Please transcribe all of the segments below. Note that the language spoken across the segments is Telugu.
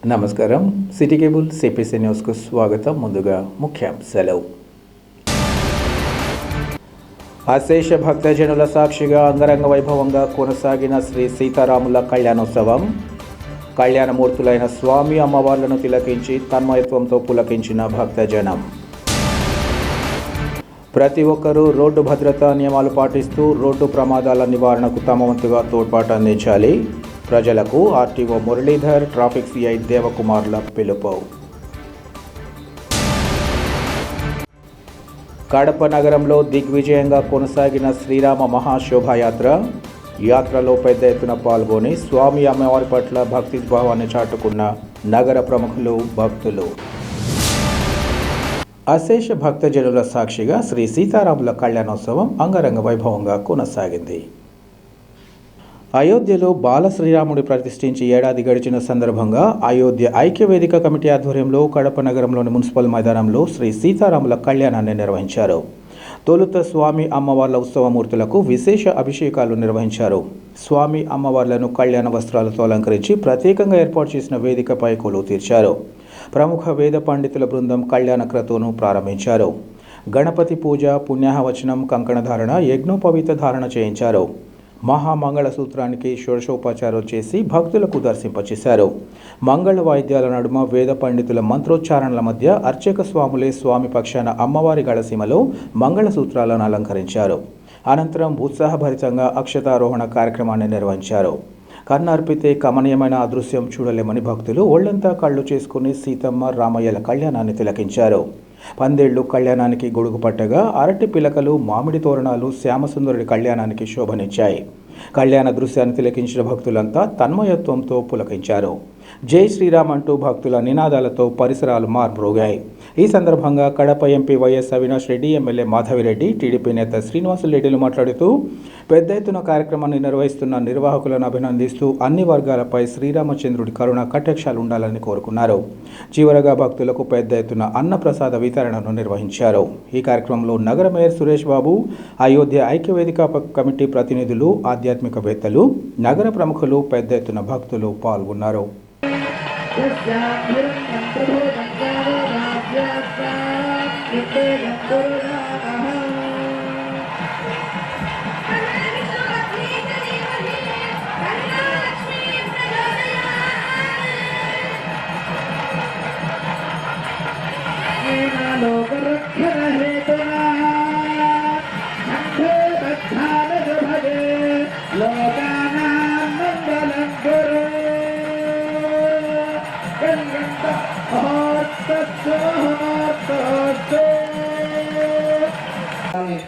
నమస్కారం. సిటీ కేబుల్ సిపిసి న్యూస్కు స్వాగతం. ముందుగా ముఖ్యాంశాలు. అశేష భక్తజనుల సాక్షిగా అంగరంగ వైభవంగా కొనసాగిన శ్రీ సీతారాముల కళ్యాణోత్సవం. కళ్యాణమూర్తులైన స్వామి అమ్మవార్లను తిలకించి తన్మయత్వంతో పులకించిన భక్తజనం. ప్రతి ఒక్కరూ రోడ్డు భద్రతా నియమాలు పాటిస్తూ రోడ్డు ప్రమాదాల నివారణకు తమ వంతుగా తోడ్పాటు అందించాలి. ప్రజలకు ఆర్టీఓ మురళీధర్, ట్రాఫిక్ సిఐ దేవకుమార్ల పిలుపు. కడప నగరంలో దిగ్విజయంగా కొనసాగిన శ్రీరామ మహాశోభాయాత్ర. యాత్రలో పెద్ద ఎత్తున పాల్గొని స్వామి అమ్మవారి పట్ల భక్తి భావాన్ని చాటుకున్న నగర ప్రముఖులు, భక్తులు. అశేష భక్తజనుల సాక్షిగా శ్రీ సీతారాముల కళ్యాణోత్సవం అంగరంగ వైభవంగా కొనసాగింది. అయోధ్యలో బాల శ్రీరాముడి ప్రతిష్ఠించి ఏడాది గడిచిన సందర్భంగా అయోధ్య ఐక్యవేదిక కమిటీ ఆధ్వర్యంలో కడప నగరంలోని మున్సిపల్ మైదానంలో శ్రీ సీతారాముల కళ్యాణాన్ని నిర్వహించారు. తొలుత స్వామి అమ్మవార్ల ఉత్సవమూర్తులకు విశేష అభిషేకాలు నిర్వహించారు. స్వామి అమ్మవార్లను కళ్యాణ వస్త్రాలతో అలంకరించి ప్రత్యేకంగా ఏర్పాటు చేసిన వేదికపై కొలువు తీర్చారు. ప్రముఖ వేద పండితుల బృందం కళ్యాణ క్రతువును ప్రారంభించారు. గణపతి పూజ, పుణ్యాహవచనం, కంకణధారణ, యజ్ఞోపవీత ధారణ చేయించారు. మహామంగళ సూత్రానికి షోడశోపచారాలు చేసి భక్తులకు దర్శింపచేశారు. మంగళ వాయిద్యాల నడుమ వేద పండితుల మంత్రోచ్చారణల మధ్య అర్చక స్వాములే స్వామి పక్షాన అమ్మవారి గళసీమలో మంగళసూత్రాలను అలంకరించారు. అనంతరం ఉత్సాహభరితంగా అక్షతారోహణ కార్యక్రమాన్ని నిర్వహించారు. కన్నర్పితే కమనీయమైన అదృశ్యం చూడలేమని భక్తులు ఒళ్లంతా కళ్ళు చేసుకుని సీతమ్మ, రామయ్యల కళ్యాణాన్ని తిలకించారు. పందేళ్లు కళ్యాణానికి గొడుగు పట్టగా అరటి పిలకలు, మామిడి తోరణాలు శ్యామసుందరుడి కళ్యాణానికి శోభనిచ్చాయి. కళ్యాణ దృశ్యాన్ని తిలకించిన భక్తులంతా తన్మయత్వంతో పులకించారు. జై శ్రీరామ్ అంటూ భక్తుల నినాదాలతో పరిసరాలు మార్మోగాయి. ఈ సందర్భంగా Kadapa MP YS Avinash Reddy, MLA Madhavi Reddy, TDP నేత శ్రీనివాసులరెడ్డిలు మాట్లాడుతూ పెద్ద ఎత్తున కార్యక్రమాన్ని నిర్వహిస్తున్న నిర్వాహకులను అభినందిస్తూ అన్ని వర్గాలపై శ్రీరామచంద్రుడి కరుణ కటాక్షాలు ఉండాలని కోరుకున్నారు. చివరగా భక్తులకు పెద్ద ఎత్తున అన్నప్రసాద వితరణను నిర్వహించారు. ఈ కార్యక్రమంలో నగర మేయర్ సురేష్ బాబు, అయోధ్య ఐక్యవేదిక కమిటీ ప్రతినిధులు, ఆధ్యాత్మికవేత్తలు, నగర ప్రముఖులు, పెద్ద ఎత్తున భక్తులు పాల్గొన్నారు.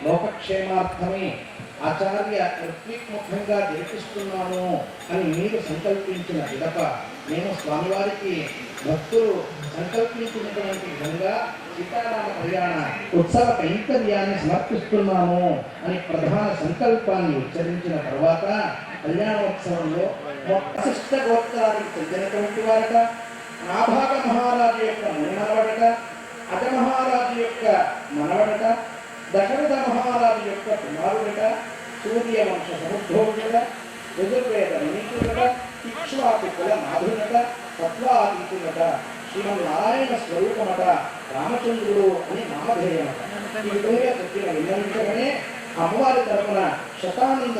లోకక్షేమార్థమే ఆచార్య ఋత్విక్ముఖంగా జరిపిస్తున్నాను అని మీరు సంకల్పించిన పిదప నేను స్వామివారికి భక్తులు సంకల్పించినటువంటి విధంగా సీతారామ కళ్యాణ ఉత్సవ కైంకర్యాన్ని సమర్పిస్తున్నాను అని ప్రధాన సంకల్పాన్ని ఉచ్చరించిన తర్వాత కళ్యాణోత్సవంలో వశిష్ఠ గోత్రానికి చెందినటువంటి వారట, నాభాగ మహారాజు యొక్క మనవడట, అజ మహారాజు యొక్క మనవడట, దశరథ మహారాజు యొక్క కుమారుడట, సూర్య వంశ సముద్భవుడట, యజుర్వేద మునీతుడట, ఇక్ష్వాకు కుల నాథుడట, తత్వాతీతుడట, శ్రీమన్నారాయణ స్వరూపమట, రామచంద్రుడు అని నామధేయమట. ఈ విధంగా చెప్పిన విన్నవించగానే అమ్మవారి తరపున శతానంద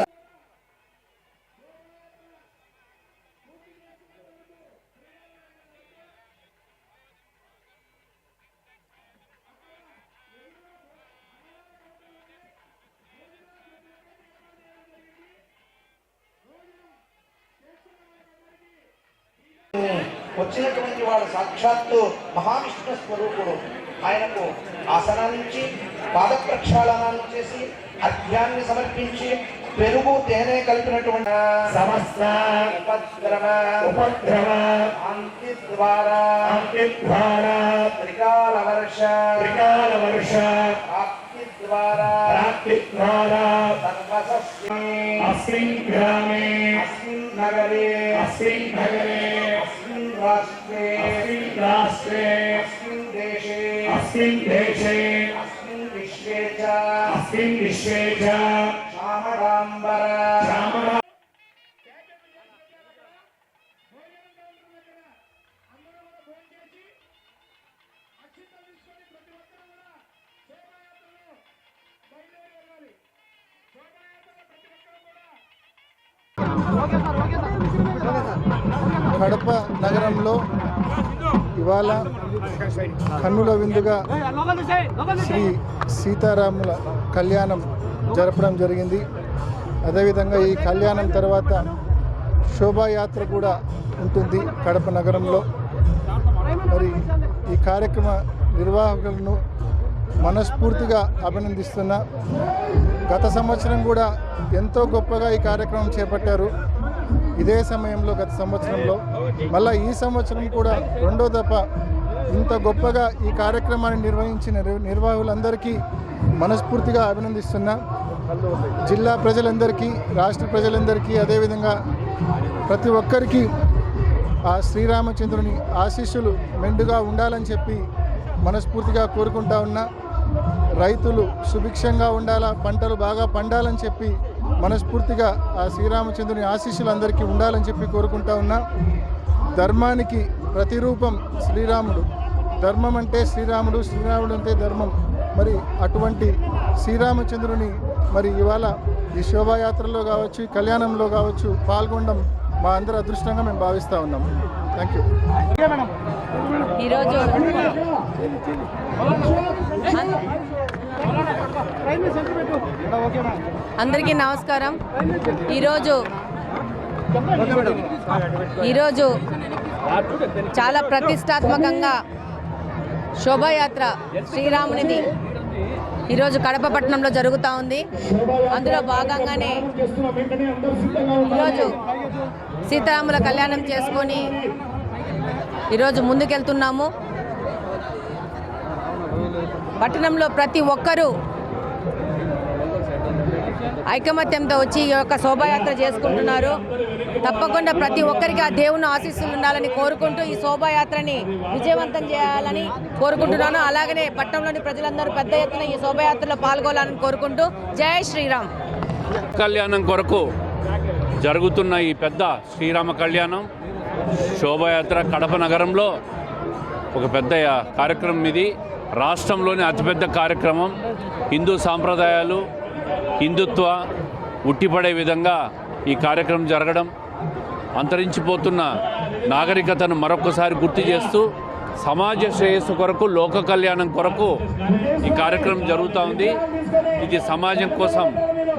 వచ్చినటువంటి వాడు సాక్షాత్తు మహావిష్ణు స్వరూపుడు. ఆయనకు ఆసనాన్నించి పాద ప్రక్షాళనాన్ని చేసి అర్ఘ్యాన్ని సమర్పించి పెరుగు, తేనె కలిపినటువంటి సమస్త ఉపద్రవ అంకి ద్వారా త్రికాల వర్ష ప్రాప్తి ద్వారా అస్మిన్ గ్రామే, అస్మిన్ నగరే, అస్మిన్ రాష్ట్రే, అస్మిన్ దేశే, అస్మిన్ విశ్వే చ శ్యామడాంబర కడప నగరంలో ఇవాళ కన్నుల విందుగా శ్రీ సీతారాముల కళ్యాణం జరపడం జరిగింది. అదేవిధంగా ఈ కళ్యాణం తర్వాత శోభాయాత్ర కూడా ఉంటుంది కడప నగరంలో. మరి ఈ కార్యక్రమ నిర్వాహకులను మనస్ఫూర్తిగా అభినందిస్తున్నా. గత సంవత్సరం కూడా ఎంతో గొప్పగా ఈ కార్యక్రమం చేపట్టారు. ఇదే సమయంలో గత సంవత్సరంలో మళ్ళీ ఈ సంవత్సరం కూడా రెండో దఫ ఇంత గొప్పగా ఈ కార్యక్రమాన్ని నిర్వహించిన నిర్వాహకులందరికీ మనస్ఫూర్తిగా అభినందిస్తున్నా. జిల్లా ప్రజలందరికీ, రాష్ట్ర ప్రజలందరికీ, అదేవిధంగా ప్రతి ఒక్కరికి ఆ శ్రీరామచంద్రుని ఆశీస్సులు మెండుగా ఉండాలని చెప్పి మనస్ఫూర్తిగా కోరుకుంటా ఉన్నా. రైతులు సుభిక్షంగా ఉండాలా, పంటలు బాగా పండాలని చెప్పి మనస్ఫూర్తిగా ఆ శ్రీరామచంద్రుని ఆశీస్సులు అందరికీ ఉండాలని చెప్పి కోరుకుంటా ఉన్నా. ధర్మానికి ప్రతిరూపం శ్రీరాముడు. ధర్మం అంటే శ్రీరాముడు, శ్రీరాముడు అంటే ధర్మం. మరి అటువంటి శ్రీరామచంద్రుని మరి ఇవాళ ఈ శోభాయాత్రలో కావచ్చు, ఈ కళ్యాణంలో కావచ్చు పాల్గొనడం మా అందరి అదృష్టంగా మేము భావిస్తూ ఉన్నాం. Thank you. ఈరోజు అందరికీ నమస్కారం. ఈరోజు చాలా ప్రతిష్టాత్మకంగా శోభాయాత్ర శ్రీరామునిది ఈరోజు కడప పట్టణంలో జరుగుతూ ఉంది. అందులో భాగంగానే ఈరోజు సీతారాముల కళ్యాణం చేసుకొని ఈరోజు ముందుకెళ్తున్నాము. పట్టణంలో ప్రతి ఒక్కరూ ఐకమత్యంతో వచ్చి ఈ యొక్క శోభాయాత్ర చేసుకుంటున్నారు. తప్పకుండా ప్రతి ఒక్కరికి ఆ దేవుని ఆశీస్సులు ఉండాలని కోరుకుంటూ ఈ శోభాయాత్రని విజయవంతం చేయాలని కోరుకుంటున్నాను. అలాగనే పట్టణంలోని ప్రజలందరూ పెద్ద ఎత్తున ఈ శోభాయాత్రలో పాల్గొనాలని కోరుకుంటూ జై శ్రీరామ్. కళ్యాణం కొరకు జరుగుతున్న ఈ పెద్ద శ్రీరామ కళ్యాణం శోభాయాత్ర కడప నగరంలో ఒక పెద్ద కార్యక్రమం. ఇది రాష్ట్రంలోని అతిపెద్ద కార్యక్రమం. హిందూ సాంప్రదాయాలు, హిందుత్వ ఉట్టిపడే విధంగా ఈ కార్యక్రమం జరగడం, అంతరించిపోతున్న నాగరికతను మరొకసారి గుర్తు చేస్తూ సమాజ శ్రేయస్సు కొరకు, లోక కళ్యాణం కొరకు ఈ కార్యక్రమం జరుగుతూ ఉంది. ఇది సమాజం కోసం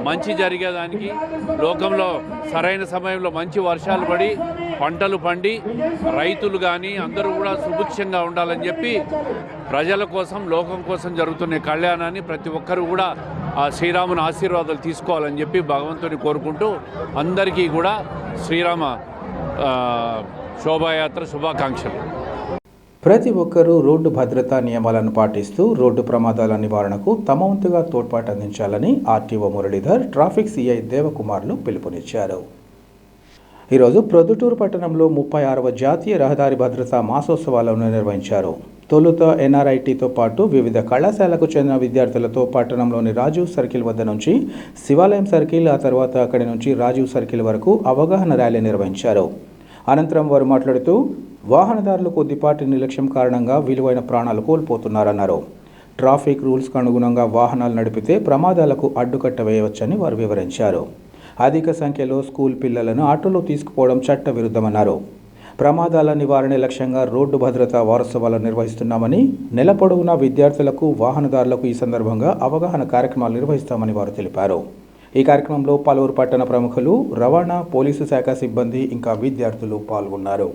మంచి జరిగేదానికి, లోకంలో సరైన సమయంలో మంచి వర్షాలు పడి పంటలు పండి రైతులు కానీ అందరూ కూడా సుభిక్షంగా ఉండాలని చెప్పి ప్రజల కోసం, లోకం కోసం జరుగుతున్న కళ్యాణాన్ని ప్రతి ఒక్కరూ కూడా ఆ శ్రీరాముని ఆశీర్వాదాలు తీసుకోవాలని చెప్పి భగవంతుని కోరుకుంటూ అందరికీ కూడా శ్రీరామ శోభాయాత్ర శుభాకాంక్షలు. ప్రతి ఒక్కరూ రోడ్డు భద్రతా నియమాలను పాటిస్తూ రోడ్డు ప్రమాదాల నివారణకు తమ వంతుగా తోడ్పాటు అందించాలని ఆర్టీఓ మురళీధర్, ట్రాఫిక్ సిఐ దేవకుమార్లు పిలుపునిచ్చారు. ఈరోజు ప్రొద్దుటూరు పట్టణంలో 36వ జాతీయ రహదారి భద్రతా మాసోత్సవాలను నిర్వహించారు. తొలుత ఎన్ఆర్ఐటీతో పాటు వివిధ కళాశాలకు చెందిన విద్యార్థులతో పట్టణంలోని రాజీవ్ సర్కిల్ వద్ద నుంచి శివాలయం సర్కిల్, ఆ తర్వాత అక్కడి నుంచి రాజీవ్ సర్కిల్ వరకు అవగాహన ర్యాలీ నిర్వహించారు. అనంతరం వారు మాట్లాడుతూ వాహనదారులు కొద్దిపాటి నిర్లక్ష్యం కారణంగా విలువైన ప్రాణాలు కోల్పోతున్నారన్నారు. ట్రాఫిక్ రూల్స్కు అనుగుణంగా వాహనాలు నడిపితే ప్రమాదాలకు అడ్డుకట్ట వేయవచ్చని వారు వివరించారు. అధిక సంఖ్యలో స్కూల్ పిల్లలను ఆటోలో తీసుకుపోవడం చట్ట విరుద్ధమన్నారు. ప్రమాదాల నివారణ లక్ష్యంగా రోడ్డు భద్రతా వారోత్సవాలు నిర్వహిస్తున్నామని, నెల పొడవునా విద్యార్థులకు, వాహనదారులకు ఈ సందర్భంగా అవగాహన కార్యక్రమాలు నిర్వహిస్తామని వారు తెలిపారు. ఈ కార్యక్రమంలో పలువురు పట్టణ ప్రముఖులు, రవాణా, పోలీసు శాఖ సిబ్బంది ఇంకా విద్యార్థులు పాల్గొన్నారు.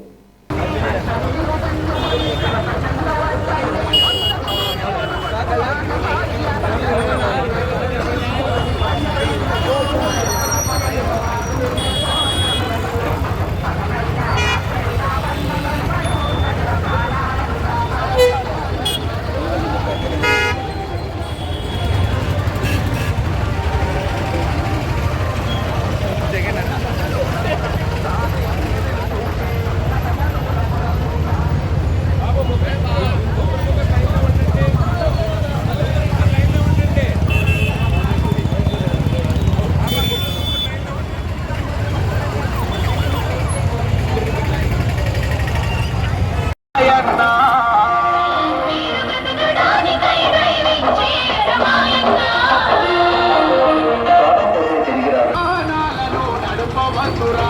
నడుపవతురా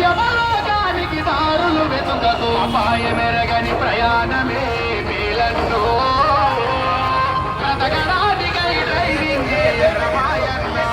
యమలోకానికి దారులు వెతుకదు అపాయమెరగని ప్రయాణమే మేలన్నో బ్రతకడానికై డ్రైవింగ్ రమాయన్నా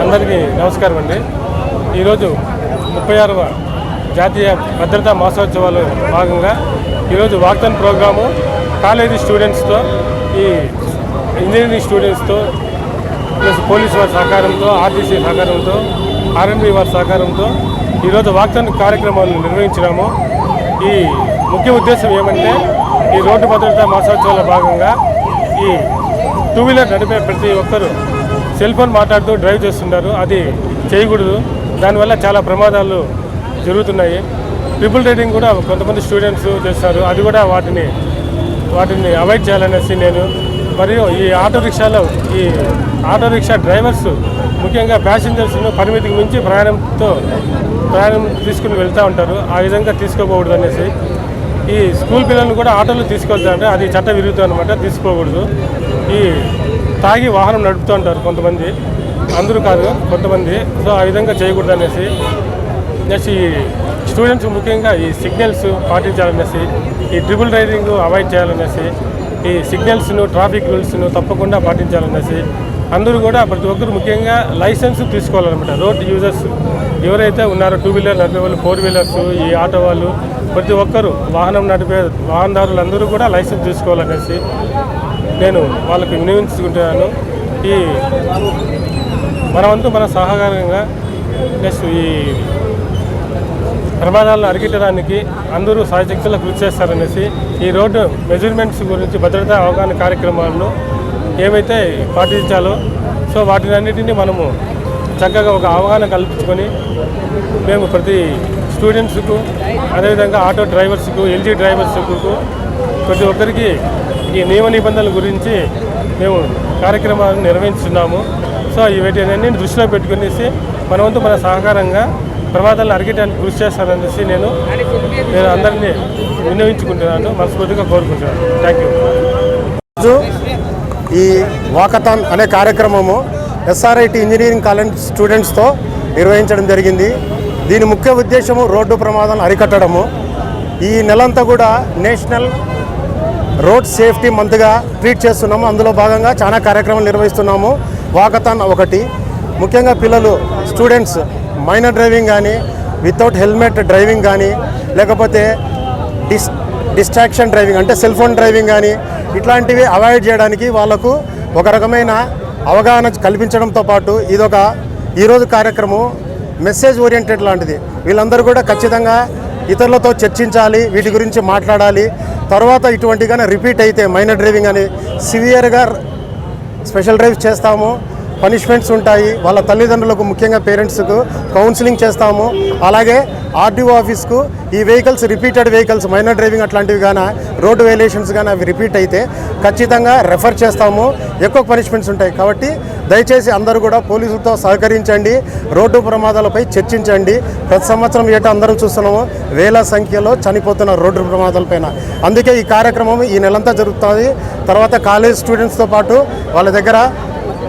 అందరికీ నమస్కారం అండి. ఈరోజు 36వ జాతీయ భద్రతా మాసోత్సవాలు భాగంగా ఈరోజు వాక్థాన్ ప్రోగ్రాము కాలేజీ స్టూడెంట్స్తో, ఈ ఇంజనీరింగ్ స్టూడెంట్స్తో, ప్లస్ పోలీసు వారి సహకారంతో, ఆర్టీసీ సహకారంతో, ఆర్ఎంబీ వారి సహకారంతో ఈరోజు వాక్థాన్ కార్యక్రమాలను నిర్వహించినాము. ఈ ముఖ్య ఉద్దేశం ఏమంటే, ఈ రోడ్డు భద్రతా మాసోత్సవాల భాగంగా ఈ టూ వీలర్ నడిపే ప్రతి ఒక్కరూ సెల్ ఫోన్ మాట్లాడుతూ డ్రైవ్ చేస్తున్నారు. అది చేయకూడదు. దానివల్ల చాలా ప్రమాదాలు జరుగుతున్నాయి. ట్రిపుల్ రైడింగ్ కూడా కొంతమంది స్టూడెంట్స్ చేస్తారు. అది కూడా వాటిని అవాయిడ్ చేయాలనేసి నేను, మరియు ఈ ఆటో రిక్షా డ్రైవర్స్ ముఖ్యంగా ప్యాసింజర్స్ను పరిమితికి మించి ప్రయాణం తీసుకుని వెళ్తూ ఉంటారు. ఆ విధంగా తీసుకోకూడదు అనేసి, ఈ స్కూల్ పిల్లలను కూడా ఆటోలో తీసుకెళ్తారంటే అది చట్ట విరుద్ధం అనమాట, తీసుకోకూడదు. ఈ తాగి వాహనం నడుపుతూ ఉంటారు కొంతమంది, అందరూ కాదు కొంతమంది. సో ఆ విధంగా చేయకూడదు అనేసి, నెక్స్ట్ ఈ స్టూడెంట్స్ ముఖ్యంగా ఈ సిగ్నల్స్ పాటించాలనేసి, ఈ ట్రిపుల్ రైడింగ్ అవాయిడ్ చేయాలనేసి, ఈ సిగ్నల్స్ను, ట్రాఫిక్ రూల్స్ను తప్పకుండా పాటించాలనేసి, అందరూ కూడా ప్రతి ఒక్కరు ముఖ్యంగా లైసెన్స్ తీసుకోవాలన్నమాట. రోడ్ యూజర్స్ ఎవరైతే ఉన్నారో, టూ వీలర్ నడిపే వాళ్ళు, ఫోర్ వీలర్స్, ఈ ఆటో వాళ్ళు, ప్రతి ఒక్కరూ వాహనదారులందరూ కూడా లైసెన్స్ తీసుకోవాలనేసి నేను వాళ్ళకి వినియోగించుకుంటున్నాను. ఈ మనవంతు మన సహకారంగా నెక్స్ట్ ఈ ప్రమాదాలను అరికట్టడానికి అందరూ సాయశక్తులా కృషి చేస్తారనేసి, ఈ రోడ్డు మెజర్మెంట్స్ గురించి భద్రతా అవగాహన కార్యక్రమాలను ఏమైతే పాటించాలో, సో వాటినన్నిటినీ మనము చక్కగా ఒక అవగాహన కల్పించుకొని మేము ప్రతి స్టూడెంట్స్కు, అదేవిధంగా ఆటో డ్రైవర్స్కు, ఎల్జీ డ్రైవర్స్కు, ప్రతి ఒక్కరికి ఈ నియమ నిబంధనల గురించి మేము కార్యక్రమాలను నిర్వహిస్తున్నాము. సో వీటిని దృష్టిలో పెట్టుకునేసి మనవంతు మన సహకారంగా ప్రమాదాలను అరికట్టడానికి కృషి చేస్తారనేసి నేను అందరినీ వినియోగించుకుంటున్నాను, మనస్ఫూర్తిగా కోరుకుంటున్నాను. Thank you. ఈ వాకథాన్ అనే కార్యక్రమము ఎస్ఆర్ఐటి ఇంజనీరింగ్ కాలేజ్ స్టూడెంట్స్తో నిర్వహించడం జరిగింది. దీని ముఖ్య ఉద్దేశము రోడ్డు ప్రమాదాలను అరికట్టడము. ఈ నెలంతా కూడా నేషనల్ రోడ్ సేఫ్టీ మంత్గా ట్రీట్ చేస్తున్నాము. అందులో భాగంగా చాలా కార్యక్రమాలు నిర్వహిస్తున్నాము. వాకథాన్ ఒకటి. ముఖ్యంగా పిల్లలు, స్టూడెంట్స్ మైనర్ డ్రైవింగ్ కానీ, వితౌట్ హెల్మెట్ డ్రైవింగ్ కానీ, లేకపోతే డిస్ట్రాక్షన్ డ్రైవింగ్ అంటే సెల్ ఫోన్ డ్రైవింగ్ కానీ, ఇట్లాంటివి అవాయిడ్ చేయడానికి వాళ్ళకు ఒక రకమైన అవగాహన కల్పించడంతో పాటు ఇదొక ఈరోజు కార్యక్రమం మెసేజ్ ఓరియంటెడ్ లాంటిది. వీళ్ళందరూ కూడా ఖచ్చితంగా ఇతరులతో చర్చించాలి, వీటి గురించి మాట్లాడాలి. తర్వాత ఇటువంటిగానే రిపీట్ అయితే మైనర్ డ్రైవింగ్ అని సివియర్గా స్పెషల్ డ్రైవ్ చేస్తాము, పనిష్మెంట్స్ ఉంటాయి. వాళ్ళ తల్లిదండ్రులకు, ముఖ్యంగా పేరెంట్స్కు కౌన్సిలింగ్ చేస్తాము. అలాగే ఆర్డీఓ ఆఫీస్కు ఈ vehicles repeated vehicles minor driving అట్లాంటివి కానీ రోడ్డు వైలేషన్స్ కానీ అవి రిపీట్ అయితే ఖచ్చితంగా రెఫర్ చేస్తాము, ఎక్కువ పనిష్మెంట్స్ ఉంటాయి. కాబట్టి దయచేసి అందరూ కూడా పోలీసులతో సహకరించండి, రోడ్డు ప్రమాదాలపై చర్చించండి. ప్రతి సంవత్సరం ఏటా అందరం చూస్తున్నాము వేల సంఖ్యలో చనిపోతున్న రోడ్డు ప్రమాదాలపైన. అందుకే ఈ కార్యక్రమం ఈ నెలంతా జరుగుతుంది. తర్వాత కాలేజ్ స్టూడెంట్స్తో పాటు వాళ్ళ దగ్గర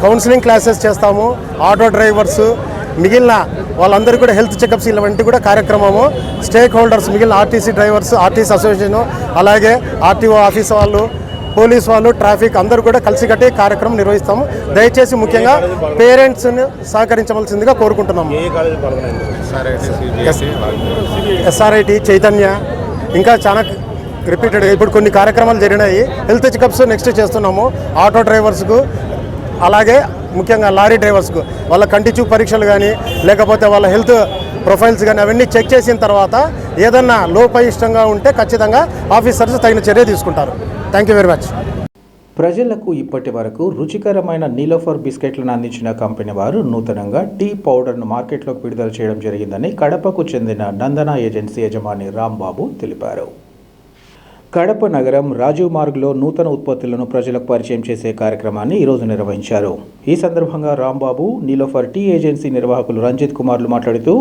కౌన్సిలింగ్ క్లాసెస్ చేస్తాము. ఆటో డ్రైవర్స్ మిగిలిన వాళ్ళందరూ కూడా హెల్త్ చెకప్స్ ఇలాంటి కూడా కార్యక్రమము. స్టేక్ హోల్డర్స్ మిగిలిన ఆర్టీసీ డ్రైవర్స్, ఆర్టీసీ అసోసియేషన్, అలాగే ఆర్టీఓ ఆఫీస్ వాళ్ళు, పోలీస్ వాళ్ళు, ట్రాఫిక్ అందరూ కూడా కలిసికట్టి కార్యక్రమం నిర్వహిస్తాము. దయచేసి ముఖ్యంగా పేరెంట్స్ని సహకరించవలసిందిగా కోరుకుంటున్నాము. ఎస్ఆర్ఐటి, చైతన్య, ఇంకా చాలా రిపీటెడ్గా ఇప్పుడు కొన్ని కార్యక్రమాలు జరిగినాయి. హెల్త్ చెకప్స్ నెక్స్ట్ చేస్తున్నాము. ఆటో డ్రైవర్స్కు, అలాగే ముఖ్యంగా లారీ డ్రైవర్స్కు వాళ్ళ కంటి చూపు పరీక్షలు కానీ లేకపోతే వాళ్ళ హెల్త్ ప్రొఫైల్స్ కానీ అవన్నీ చెక్ చేసిన తర్వాత ఏదన్నా లోపయిష్టంగా ఉంటే ఖచ్చితంగా ఆఫీసర్స్ తగిన చర్య తీసుకుంటారు. Thank you very much. ప్రజలకు ఇప్పటి వరకు రుచికరమైన నీలోఫర్ బిస్కెట్లను అందించిన కంపెనీ వారు నూతనంగా టీ పౌడర్ను మార్కెట్లోకి విడుదల చేయడం జరిగిందని కడపకు చెందిన నందన ఏజెన్సీ యజమాని రాంబాబు తెలిపారు. కడప నగరం రాజీవ్ మార్గ్లో నూతన ఉత్పత్తులను ప్రజలకు పరిచయం చేసే కార్యక్రమాన్ని ఈరోజు నిర్వహించారు. ఈ సందర్భంగా రాంబాబు, నీలోఫర్ టీ ఏజెన్సీ నిర్వాహకులు రంజిత్ కుమార్లు మాట్లాడుతూ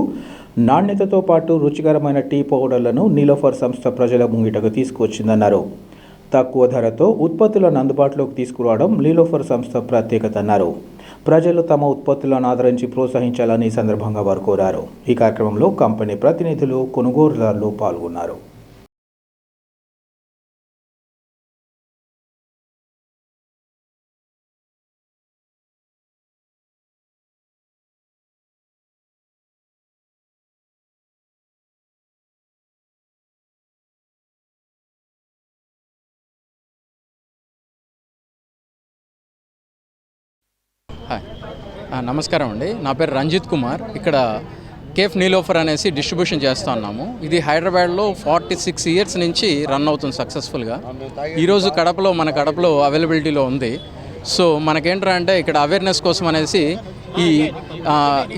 నాణ్యతతో పాటు రుచికరమైన టీ పౌడర్లను నీలోఫర్ సంస్థ ప్రజల ముంగిటకు తీసుకువచ్చిందన్నారు. తక్కువ ధరతో ఉత్పత్తులను అందుబాటులోకి తీసుకురావడం నీలోఫర్ సంస్థ ప్రత్యేకత అన్నారు. ప్రజలు తమ ఉత్పత్తులను ఆదరించి ప్రోత్సహించాలని ఈ సందర్భంగా వారు కోరారు. ఈ కార్యక్రమంలో కంపెనీ ప్రతినిధులు, కొనుగోలుదారులు పాల్గొన్నారు. నమస్కారం అండి, నా పేరు రంజిత్ కుమార్. ఇక్కడ కేఫ్ నీలోఫర్ అనేసి డిస్ట్రిబ్యూషన్ చేస్తూ ఉన్నాము. ఇది హైదరాబాద్లో 46 ఇయర్స్ నుంచి రన్ అవుతుంది సక్సెస్ఫుల్గా. ఈరోజు మన కడపలో అవైలబిలిటీలో ఉంది. సో మనకేంట్రా అంటే ఇక్కడ అవేర్నెస్ కోసం అనేసి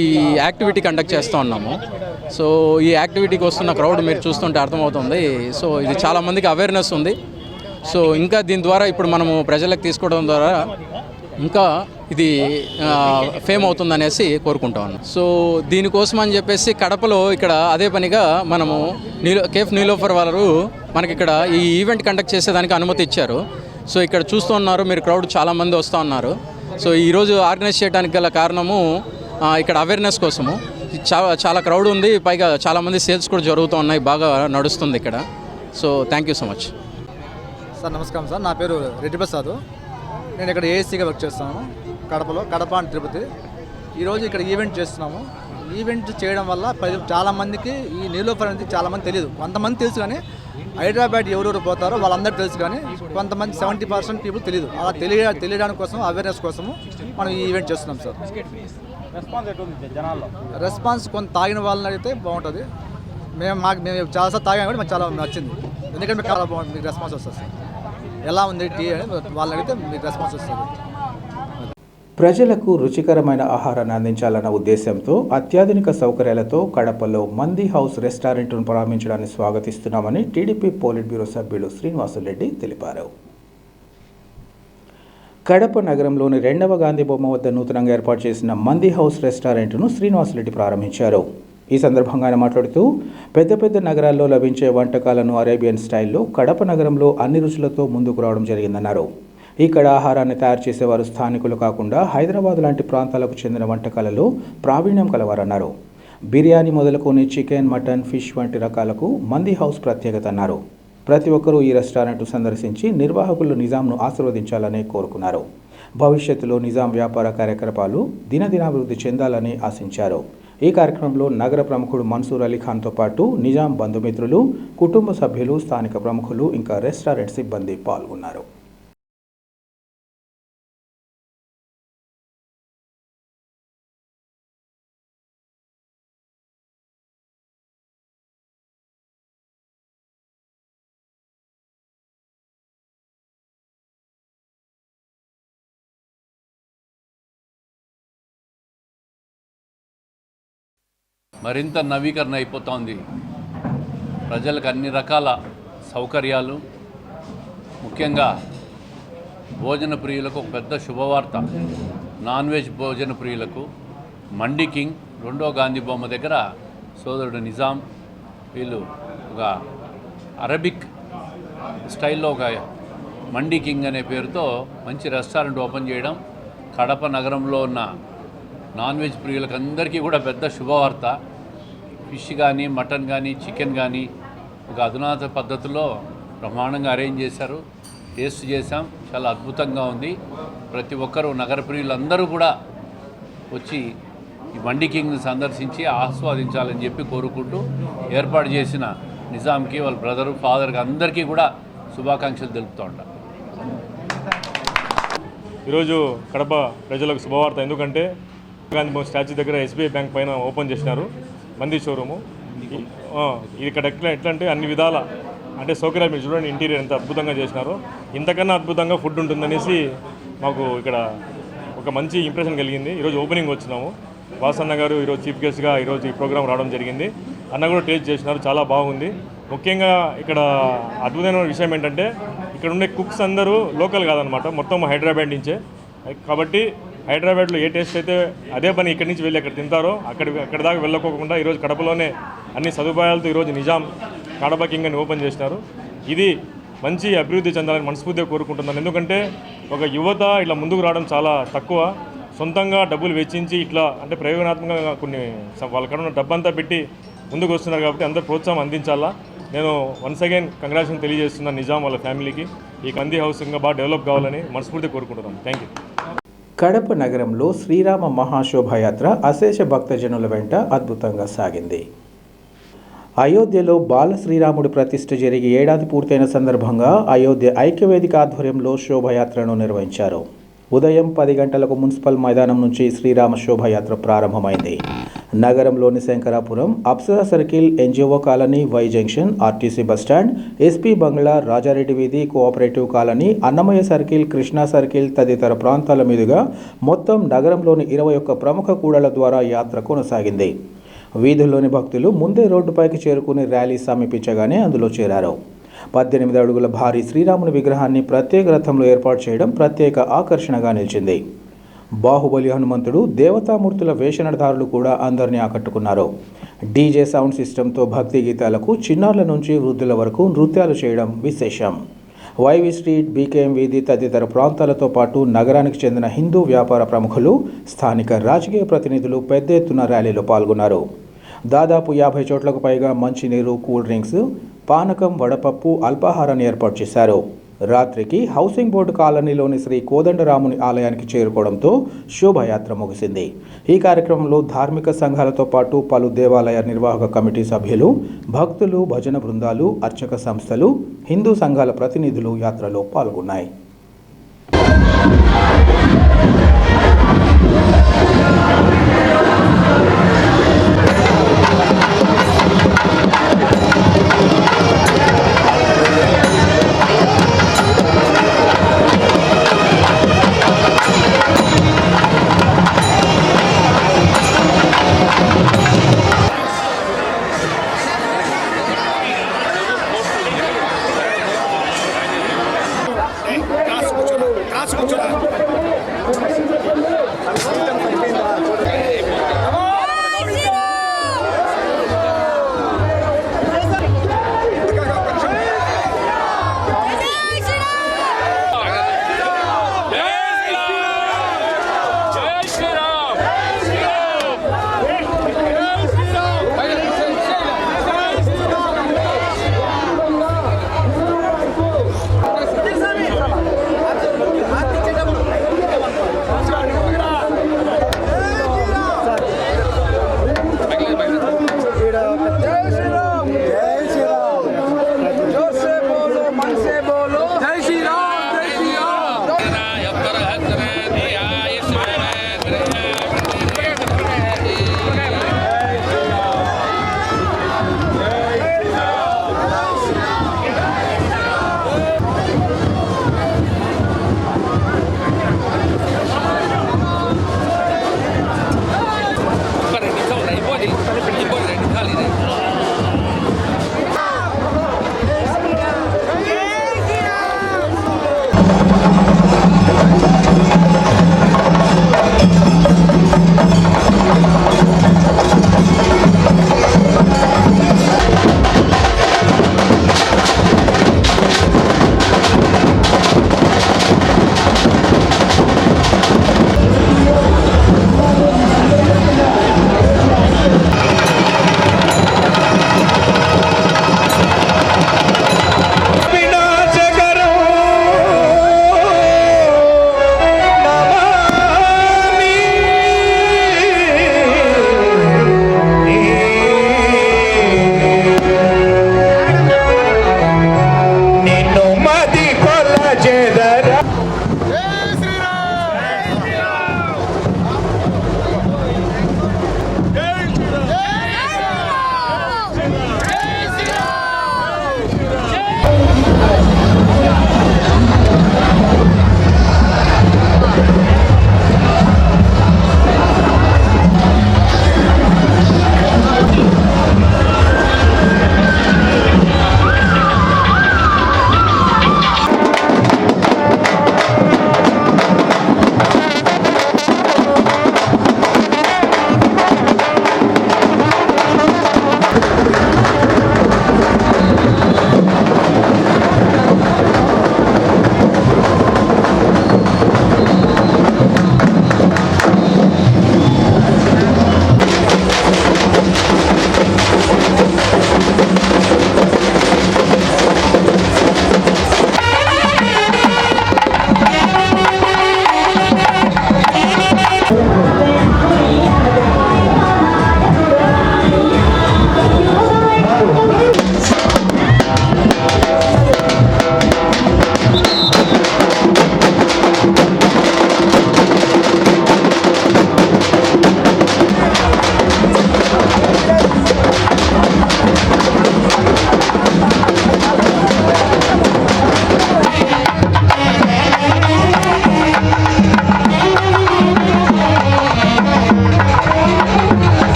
ఈ యాక్టివిటీ కండక్ట్ చేస్తూ ఉన్నాము. సో ఈ యాక్టివిటీకి వస్తున్న క్రౌడ్ మీరు చూస్తుంటే అర్థమవుతుంది. సో ఇది చాలామందికి అవేర్నెస్ ఉంది. సో ఇంకా దీని ద్వారా ఇప్పుడు మనము ప్రజలకు తీసుకోవడం ద్వారా ఇంకా ఇది ఫేమ్ అవుతుందనేసి కోరుకుంటా ఉన్నాం. సో దీనికోసం అని చెప్పేసి కడపలో ఇక్కడ అదే పనిగా మనము కేఫ్ నీలోఫర్ వారు మనకి ఇక్కడ ఈ ఈవెంట్ కండక్ట్ చేసేదానికి అనుమతి ఇచ్చారు. సో ఇక్కడ చూస్తూ ఉన్నారు మీరు, క్రౌడ్ చాలామంది వస్తూ ఉన్నారు. సో ఈరోజు ఆర్గనైజ్ చేయడానికి గల కారణము ఇక్కడ అవేర్నెస్ కోసము. చాలా క్రౌడ్ ఉంది, పైగా చాలామంది సేల్స్ కూడా జరుగుతూ ఉన్నాయి, బాగా నడుస్తుంది ఇక్కడ. So thank you so much. Sir నమస్కారం సార్, నా పేరు రెడ్డి ప్రసాద్. నేను ఇక్కడ ఏఎస్సీగా వర్క్ చేస్తున్నాను కడపలో, కడప అండ్ తిరుపతి. ఈరోజు ఇక్కడ ఈవెంట్ చేస్తున్నాము. ఈవెంట్ చేయడం వల్ల చాలామందికి ఈ నీలోఫర్ అనేది చాలామంది తెలియదు. కొంతమంది తెలుసు కానీ హైదరాబాద్ ఎవరెవరు పోతారో వాళ్ళందరూ తెలుసు, కానీ కొంతమంది 70% పీపుల్ తెలియదు. అలా తెలియడానికి కోసం, అవేర్నెస్ కోసము మనం ఈ ఈవెంట్ చేస్తున్నాం సార్. రెస్పాన్స్ కొంత తాగిన వాళ్ళని అడిగితే బాగుంటుంది. మేము చాలాసార్లు తాగాం కూడా మాకు చాలా నచ్చింది. ఎందుకంటే మీకు చాలా బాగుంటుంది, మీకు రెస్పాన్స్ వస్తుంది సార్. ఎలా ఉంది టీ అని వాళ్ళని అడిగితే మీకు రెస్పాన్స్ వస్తుంది. ప్రజలకు రుచికరమైన ఆహారాన్ని అందించాలన్న ఉద్దేశంతో అత్యాధునిక సౌకర్యాలతో కడపలో మంది హౌస్ రెస్టారెంట్ను ప్రారంభించడాన్ని స్వాగతిస్తున్నామని టీడీపీ పోలిట్ బ్యూరో సభ్యులు శ్రీనివాసులరెడ్డి తెలిపారు. కడప నగరంలోని 2వ గాంధీ బొమ్మ వద్ద నూతనంగా ఏర్పాటు చేసిన మంది హౌస్ రెస్టారెంట్ను శ్రీనివాసులరెడ్డి ప్రారంభించారు. ఈ సందర్భంగా ఆయన మాట్లాడుతూ పెద్ద పెద్ద నగరాల్లో లభించే వంటకాలను అరేబియన్ స్టైల్లో కడప నగరంలో అన్ని రుచులతో ముందుకు రావడం జరిగిందన్నారు. ఇక్కడ ఆహారాన్ని తయారు చేసేవారు స్థానికులు కాకుండా హైదరాబాద్ లాంటి ప్రాంతాలకు చెందిన వంటకాలలో ప్రావీణ్యం కలవారన్నారు. బిర్యానీ మొదలుకొని చికెన్, మటన్, ఫిష్ వంటి రకాలకు మంది హౌస్ ప్రత్యేకత అన్నారు. ప్రతి ఒక్కరూ ఈ రెస్టారెంట్ సందర్శించి నిర్వాహకులు నిజాంను ఆశీర్వదించాలని కోరుకున్నారు. భవిష్యత్తులో నిజాం వ్యాపార కార్యకలాపాలు దినదినాభివృద్ధి చెందాలని ఆశించారు. ఈ కార్యక్రమంలో నగర ప్రముఖుడు మన్సూర్ అలీ ఖాన్తో పాటు నిజాం బంధుమిత్రులు, కుటుంబ సభ్యులు, స్థానిక ప్రముఖులు, ఇంకా రెస్టారెంట్ సిబ్బంది పాల్గొన్నారు. మరింత నవీకరణ అయిపోతోంది. ప్రజలకు అన్ని రకాల సౌకర్యాలు, ముఖ్యంగా భోజన ప్రియులకు ఒక పెద్ద శుభవార్త. నాన్ వెజ్ భోజన ప్రియులకు మండి కింగ్ 2వ గాంధీ బొమ్మ దగ్గర సోదరుడు నిజాం వీళ్ళు ఒక అరబిక్ స్టైల్లో ఒక మండి కింగ్ అనే పేరుతో మంచి రెస్టారెంట్ ఓపెన్ చేయడం కడప నగరంలో ఉన్న నాన్ వెజ్ ప్రియులకు అందరికీ కూడా పెద్ద శుభవార్త. ఫిష్ కానీ, మటన్ కానీ, చికెన్ కానీ ఒక అధునాత పద్ధతిలో బ్రహ్మాండంగా అరేంజ్ చేశారు. టేస్ట్ చేశాం, చాలా అద్భుతంగా ఉంది. ప్రతి ఒక్కరూ నగర ప్రియులందరూ కూడా వచ్చి ఈ మండి కింగ్ని సందర్శించి ఆస్వాదించాలని చెప్పి కోరుకుంటూ ఏర్పాటు చేసిన నిజాంకి, వాళ్ళ బ్రదరు, ఫాదర్కి అందరికీ కూడా శుభాకాంక్షలు తెలుపుతూ ఉంటాం. ఈరోజు కడప ప్రజలకు శుభవార్త. ఎందుకంటే గాంధీ స్టాచ్యూ దగ్గర ఎస్బీఐ బ్యాంక్ పైన ఓపెన్ చేసినారు మంది షోరూము. ఇది ఇక్కడ ఎట్లా అంటే అన్ని విధాల అంటే సౌకర్యాలు మీరు చూడండి, ఇంటీరియర్ ఎంత అద్భుతంగా చేసినారో. ఇంతకన్నా అద్భుతంగా ఫుడ్ ఉంటుందనేసి మాకు ఇక్కడ ఒక మంచి ఇంప్రెషన్ కలిగింది. ఈరోజు ఓపెనింగ్ వచ్చినాము. వాసన్న గారు ఈరోజు చీఫ్ గెస్ట్గా ఈరోజు ఈ ప్రోగ్రాం రావడం జరిగింది. అన్న కూడా టేస్ట్ చేసినారు, చాలా బాగుంది. ముఖ్యంగా ఇక్కడ అద్భుతమైన విషయం ఏంటంటే ఇక్కడ ఉండే కుక్స్ అందరూ లోకల్ కాదనమాట, మొత్తం హైదరాబాద్ నుంచే. కాబట్టి హైదరాబాద్లో ఏ టేస్ట్ అయితే అదే పని ఇక్కడి నుంచి వెళ్ళి అక్కడ తింటారో అక్కడ దాకా వెళ్ళకోకుండా ఈరోజు కడపలోనే అన్ని సదుపాయాలతో ఈరోజు నిజాం కడప కింగ్ అని ఓపెన్ చేసినారు. ఇది మంచి అభివృద్ధి చెందాలని మనస్ఫూర్తిగా కోరుకుంటున్నాను. ఎందుకంటే ఒక యువత ఇట్లా ముందుకు రావడం చాలా తక్కువ. సొంతంగా డబ్బులు వెచ్చించి ఇట్లా అంటే ప్రయోజనాత్మకంగా కొన్ని వాళ్ళక్కడ ఉన్న డబ్బంతా పెట్టి ముందుకు వస్తున్నారు. కాబట్టి అందరూ ప్రోత్సాహం అందించాలా. నేను వన్స్ అగైన్ కంగ్రాచులేషన్ తెలియజేస్తున్నాను నిజాం వాళ్ళ ఫ్యామిలీకి. ఈ కంది హౌస్ ఇంకా బాగా డెవలప్ కావాలని మనస్ఫూర్తిగా కోరుకుంటున్నాను. Thank you. కడప నగరంలో శ్రీరామ మహాశోభాయాత్ర అశేష భక్తజనుల వెంట అద్భుతంగా సాగింది. అయోధ్యలో బాల శ్రీరాముడి ప్రతిష్ఠ జరిగి ఏడాది పూర్తయిన సందర్భంగా అయోధ్య ఐక్యవేదిక ఆధ్వర్యంలో శోభాయాత్రను నిర్వహించారు. ఉదయం 10 గంటలకు మున్సిపల్ మైదానం నుంచి శ్రీరామ శోభాయాత్ర ప్రారంభమైంది. నగరంలోని Shankarapuram, Apsara circle, NGO colony, Y junction, RTC bus stand, SP bungalow, Rajareddy వీధి, cooperative colony, Annamayya circle, Krishna circle తదితర ప్రాంతాల మీదుగా మొత్తం నగరంలోని 21 ప్రముఖ కూడళ్ల ద్వారా యాత్ర కొనసాగింది. వీధుల్లోని భక్తులు ముందే రోడ్డుపైకి చేరుకుని ర్యాలీ సమీపించగానే అందులో చేరారు. 18 అడుగుల భారీ శ్రీరాముని విగ్రహాన్ని ప్రత్యేక రథంలో ఏర్పాటు చేయడం ప్రత్యేక ఆకర్షణగా నిలిచింది. బాహుబలి హనుమంతుడు, దేవతామూర్తుల వేషణదారులు కూడా అందరినీ ఆకట్టుకున్నారు. డీజే సౌండ్ సిస్టంతో భక్తి గీతాలకు చిన్నారుల నుంచి వృద్ధుల వరకు నృత్యాలు చేయడం విశేషం. వైవి స్ట్రీట్, బీకేఎం వీధి తదితర ప్రాంతాలతో పాటు నగరానికి చెందిన హిందూ వ్యాపార ప్రముఖులు, స్థానిక రాజకీయ ప్రతినిధులు పెద్ద ఎత్తున ర్యాలీలో పాల్గొన్నారు. దాదాపు 50 చోట్లకు పైగా మంచినీరు, కూల్ డ్రింక్స్, పానకం, వడపప్పు, అల్పాహారాన్ని ఏర్పాటు చేశారు. రాత్రికి హౌసింగ్ బోర్డు కాలనీలోని శ్రీ కోదండరాముని ఆలయానికి చేరుకోవడంతో శోభాయాత్ర ముగిసింది. ఈ కార్యక్రమంలో ధార్మిక సంఘాలతో పాటు పలు దేవాలయ నిర్వాహక కమిటీ సభ్యులు, భక్తులు, భజన బృందాలు, అర్చక సంస్థలు, హిందూ సంఘాల ప్రతినిధులు యాత్రలో పాల్గొన్నాయి.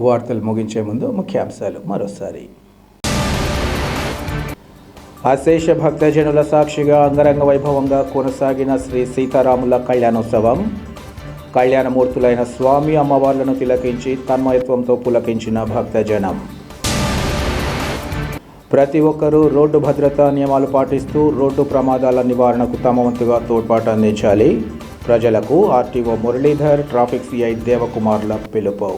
వార్తలు ముగించే ముందు ముఖ్యాంశాలు మరోసారి. అశేష భక్తజనుల సాక్షిగా అంగరంగ వైభవంగా కొనసాగిన శ్రీ సీతారాముల కళ్యాణోత్సవం. కళ్యాణమూర్తులైన స్వామి అమ్మవార్లను తిలకించి తన్మయత్వంతో పులకించిన భక్తజనం. ప్రతి ఒక్కరూ రోడ్డు భద్రతా నియమాలు పాటిస్తూ రోడ్డు ప్రమాదాల నివారణకు తమ వంతుగా తోడ్పాటు అందించాలి. ప్రజలకు ఆర్టీఓ మురళీధర్, ట్రాఫిక్ సిఐ దేవకుమార్ల పిలుపు.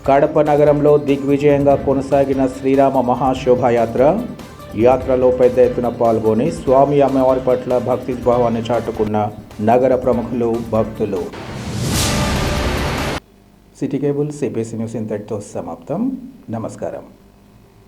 కడప నగరంలో దిగ్విజయంగా కొనసాగిన శ్రీరామ మహాశోభాయాత్ర. యాత్రలో పెద్ద ఎత్తున పాల్గొని స్వామి అమ్మవారి పట్ల భక్తి భావాన్ని చాటుకున్న నగర ప్రముఖులు, భక్తులు. సిటీ కేబుల్ సిపిసి న్యూస్ ఇంతటితో సమాప్తం. నమస్కారం.